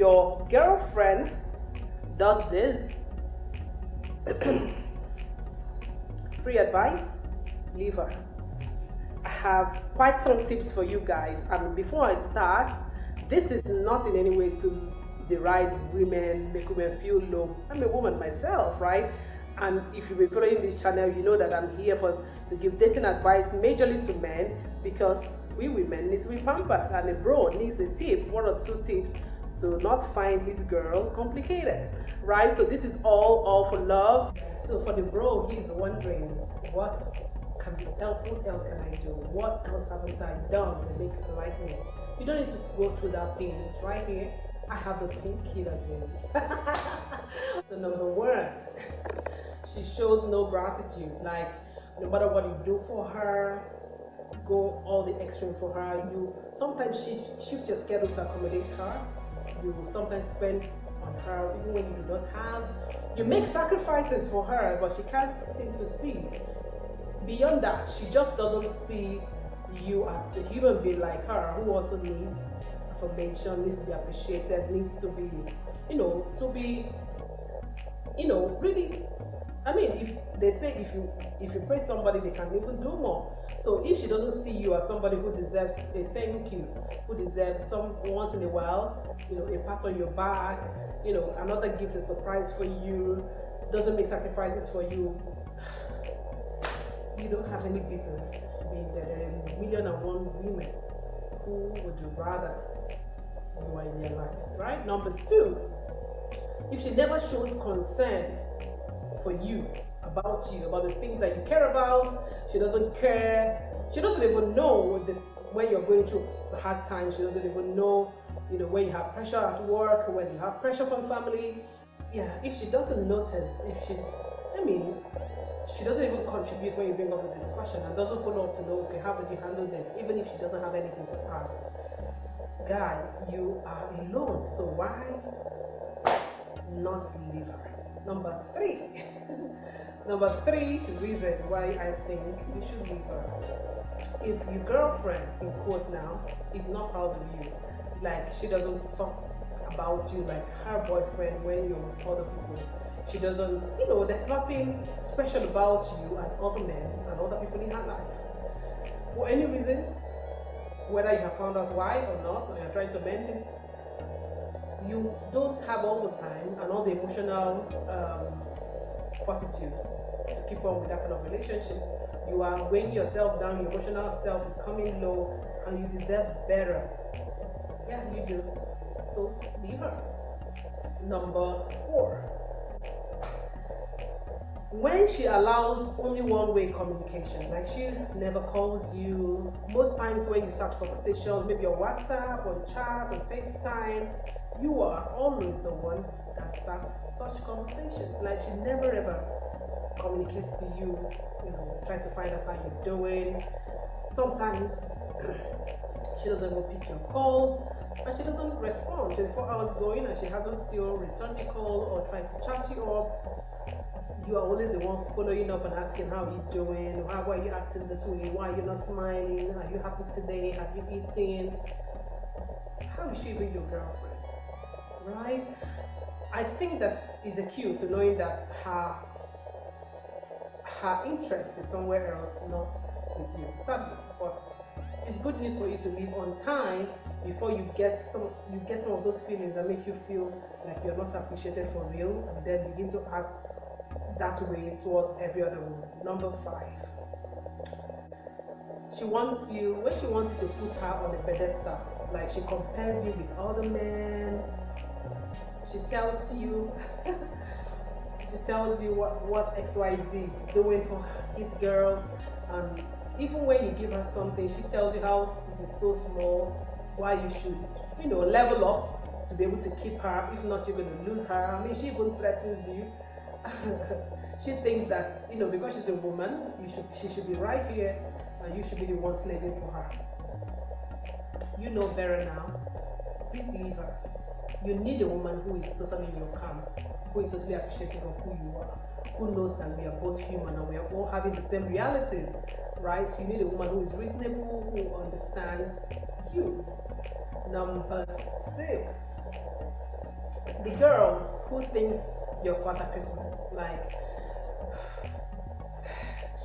your girlfriend does this, free advice, leave her. I have quite some tips for you guys. And before I start, this is not in any way to deride women, make women feel low. I'm a woman myself, right? And if you've been following this channel, you know that I'm here to give dating advice majorly to men, because we women need to be pampered, and a bro needs a tip, one or two tips to not find his girl complicated, right? So this is all for love. So for the bro, he's wondering, what else can I do? What else haven't I done to make her like me? You don't need to go through that thing. It's right here. I have the pink killer baby. So number one, she shows no gratitude. Like, no matter what you do for her, go all the extreme for her. You sometimes shift your schedule to accommodate her. You will sometimes spend on her even when you do not have. You make sacrifices for her, but she can't seem to see. Beyond that, she just doesn't see you as a human being like her, who also needs affirmation, needs to be appreciated, needs to be, really. I mean, if they say if you praise somebody, they can even do more. So if she doesn't see you as somebody who deserves a thank you, who deserves some once in a while, a pat on your back, another gift, a surprise for you, doesn't make sacrifices for you, you don't have any business being there. There are 1,000,001 women who would you rather you are in their lives, right? Number two, if she never shows concern for you, about the things that you care about, she doesn't care. She doesn't even know when you're going through a hard time. She doesn't even know, when you have pressure at work, when you have pressure from family. Yeah, if she doesn't notice, she doesn't even contribute when you bring up a discussion, and doesn't follow up to know, okay, how did you handle this, even if she doesn't have anything to add. Guy, you are alone, so why not leave her? Number three reason why I think you should leave her. If your girlfriend, in quote now, is not proud of you, like she doesn't talk about you like her boyfriend when you're with other people, she doesn't, there's nothing special about you and other men and other people in her life. For any reason, whether you have found out why or not, or you're trying to mend it, you don't have all the time and all the emotional fortitude to keep on with that kind of relationship. You are weighing yourself down, your emotional self is coming low, and you deserve better. Yeah, you do. So leave her. Number 4. When she allows only one-way communication, like she never calls you, most times when you start conversations, maybe on WhatsApp, on chat, on FaceTime, you are always the one that starts such conversation. Like she never ever communicates to you, tries to find out how you're doing. Sometimes she doesn't go pick your calls, and she doesn't respond. 24 hours going and she hasn't still returned the call or tried to chat you up. You are always the one following up and asking how you're doing, why are you acting this way, why are you not smiling, are you happy today, have you eaten? How is she even your girlfriend, right? I think that is a cue to knowing that her interest is somewhere else, not with you, sadly. But it's good news for you to leave on time before you get some of those feelings that make you feel like you're not appreciated for real, and then begin to act that way towards every other woman. Number 5. When she wants you to put her on a pedestal, like she compares you with other men. She tells you what XYZ is doing for his girl, and even when you give her something, she tells you how it is so small, why you should, level up to be able to keep her. If not, you're going to lose her. She even threatens you. She thinks that, because she's a woman, she should be right here, and you should be the one slaving for her. You know better now. Please leave her. You need a woman who is totally in your camp, who is totally appreciative of who you are, who knows that we are both human and we are all having the same realities, right? You need a woman who is reasonable, who understands you. Number 6. The girl who thinks you're Father Christmas, like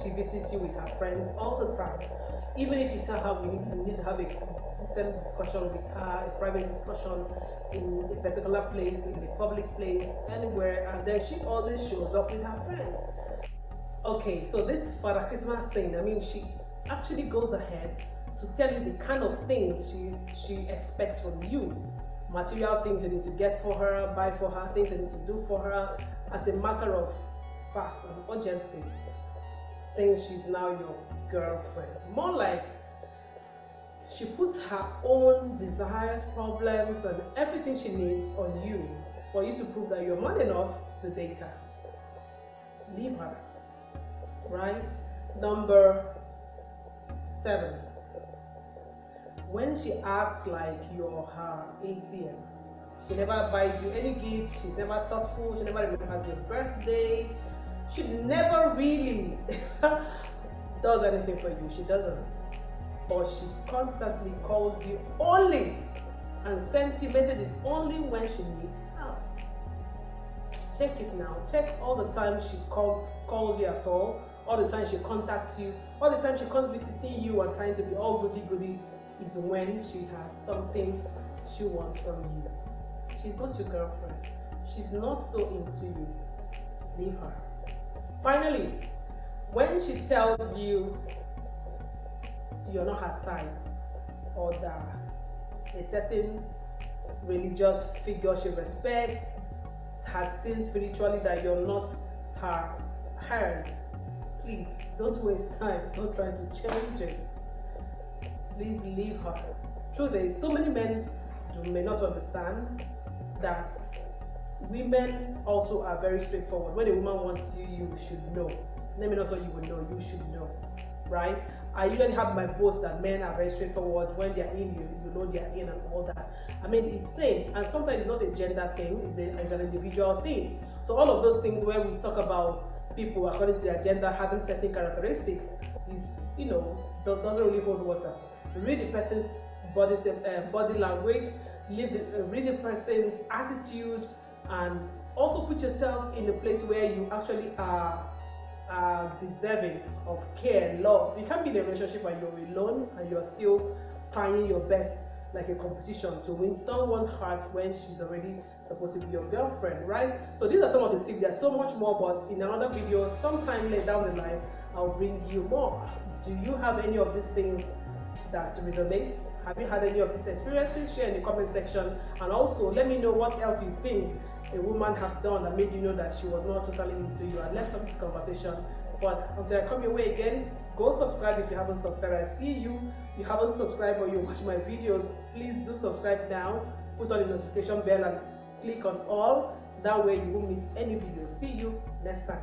she visits you with her friends all the time. Even if you tell her you need to have a decent discussion with her, a private discussion in a particular place, in a public place, anywhere, and then she always shows up with her friends. Okay, so this Father Christmas thing, I mean, she actually goes ahead to tell you the kind of things she expects from you. Material things you need to get for her, buy for her, things you need to do for her, as a matter of fact and urgency, since she's now your girlfriend. More like she puts her own desires, problems, and everything she needs on you for you to prove that you're man enough to date her. Leave her. Right? Number 7. When she acts like you're her ATM. She never buys you any gifts, she's never thoughtful, she never remembers your birthday, she never really does anything for you. She doesn't. Or she constantly calls you only and sends you messages only when she needs help. Check it now. Check all the time she calls you at all the time she contacts you, all the time she comes visiting you and trying to be all goody is when she has something she wants from you. She's not your girlfriend. She's not so into you. Leave her. Finally, when she tells you you're not her type, or that a certain religious figure she respects has seen spiritually that you're not hers, please don't waste time. Don't try to change it. Please leave her. Truth is, so many men may not understand that women also are very straightforward. When a woman wants you, you should know. Let me know so you will know. You should know, right? I usually have my boast that men are very straightforward. When they're in, you know they're in and all that. I mean, it's same, and sometimes it's not a gender thing, it's an individual thing. So all of those things where we talk about people according to their gender having certain characteristics is, doesn't really hold water. Read the person's body language, read the person's attitude, and also put yourself in the place where you actually are deserving of care, love. You can't be in a relationship and you're alone and you're still trying your best like a competition to win someone's heart when she's already supposed to be your girlfriend, right? So these are some of the tips. There's so much more, but in another video sometime later down the line I'll bring you more. Do you have any of these things that resonates? Have you had any of these experiences? Share in the comment section, and also let me know what else you think a woman have done that made you know that she was not totally into you, and let's start this conversation. But until I come your way again, go subscribe if you haven't subscribed. I see you haven't subscribed or you watch my videos, please do subscribe now. Put on the notification bell and click on all, so that way you won't miss any videos. See you next time.